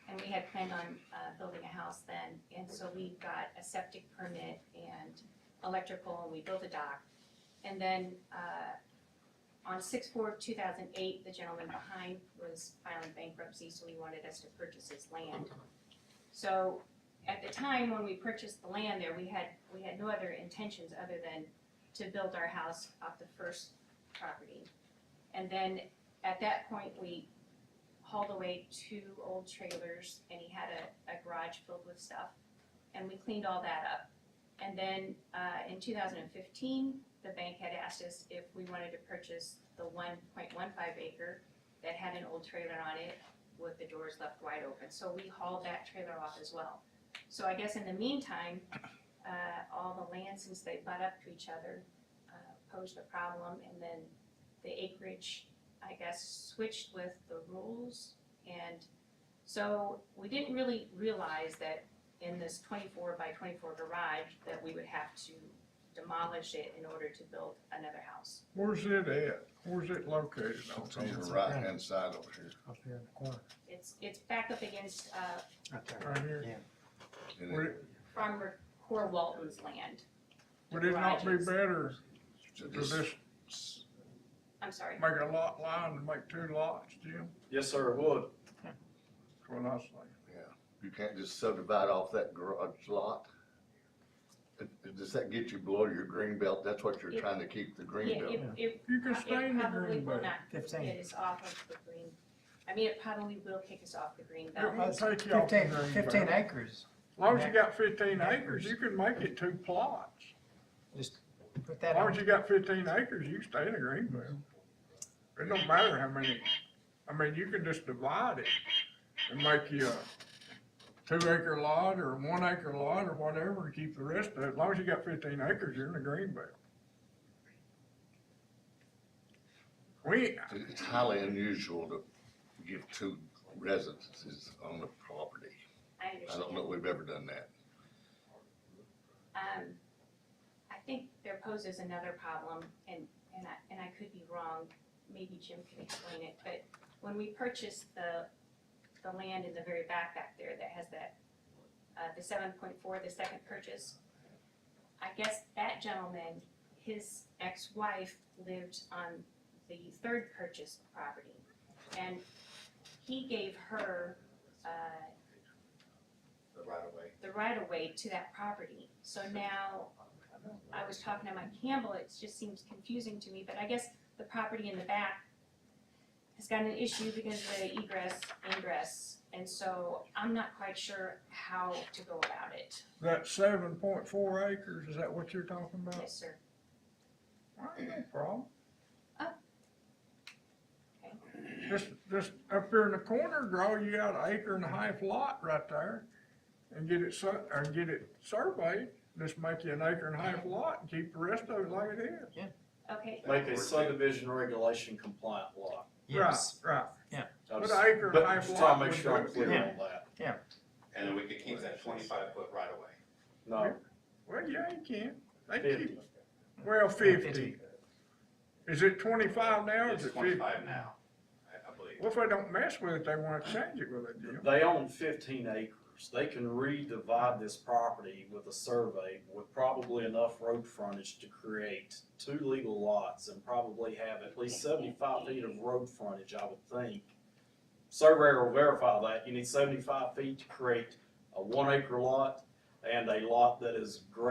and we had planned on building a house then. And so we got a septic permit and electrical, and we built a dock. And then on 6/4/2008, the gentleman behind was filing bankruptcy, so he wanted us to purchase his land. So at the time when we purchased the land there, we had no other intentions other than to build our house off the first property. And then at that point, we hauled away 2 old trailers, and he had a garage filled with stuff, and we cleaned all that up. And then in 2015, the bank had asked us if we wanted to purchase the 1.15 acre that had an old trailer on it with the doors left wide open. So we hauled that trailer off as well. So I guess in the meantime, all the land, since they butt up to each other, posed a problem, and then the acreage, I guess, switched with the rules. And so we didn't really realize that in this 24 by 24 garage that we would have to demolish it in order to build another house. Where's it at? Where's it located on? It's on the right-hand side over here. Up here in the corner. It's back up against Right there. Right here? Yeah. Where- Farmer Core Walton's land. Would it not be garages. better So to this- just I'm sorry. make a lot line and make 2 lots, Jim? Yes, sir, it would. That's what I say. Yeah, you can't just subdivide off that garage lot. Does that get you below your green belt? That's what you're It- trying to keep the green Yeah, belt? You can stay in it the probably green will belt. not 15. get us off of the green, I mean, it probably will kick us off the green It belt. won't take you off the 15, green 15 belt. acres. As long as you got 15 acres, you can make it 2 plots. Just put As that long on. as you got 15 acres, you can stay in the green belt. It don't matter how many, I mean, you can just divide it and make you a 2-acre lot or a 1-acre lot or whatever, and keep the rest of it. As long as you got 15 acres, you're in the green belt. It's highly unusual to give 2 residences on the property. I I understand. don't know if we've ever done that. I think there poses another problem, and I could be wrong, maybe Jim can explain it, but when we purchased the land in the very back there that has that, the 7.4, the second purchase, I guess that gentleman, his ex-wife lived on the third purchased property, and he gave her, The right of way. the right-of-way to that property. So now, I was talking to Mike Campbell, it just seems confusing to me, but I guess the property in the back has got an issue because of the egress, ingress, and so I'm not quite sure how to go about it. That 7.4 acres, is that what you're talking about? Yes, sir. All right, no problem. Oh. Okay. Just up here in the corner, draw you out an 1.5 acre lot right there and get it surveyed. Just make you an 1.5 acre lot and keep the rest of it like it is. Okay, Make a subdivision regulation compliant lot. Yes. Right. Yeah. I But just- an 1.5 but acre just lot trying to make would sure I'm do it. clear Yeah. on that. And then we could keep that 25-foot right of way. No, Well, yeah, you can. They 50. keep, well, 50. Is it 25 now or is It's it 50? 25 now, I believe. Well, if they don't mess with it, they wanna change it with it, Jim. They own 15 acres. They can redivide this property with a survey with probably enough road frontage to create 2 legal lots and probably have at least 75 feet of road frontage, I would think. Surveyor will verify that. You need 75 feet to create a 1 acre lot and a lot that is greater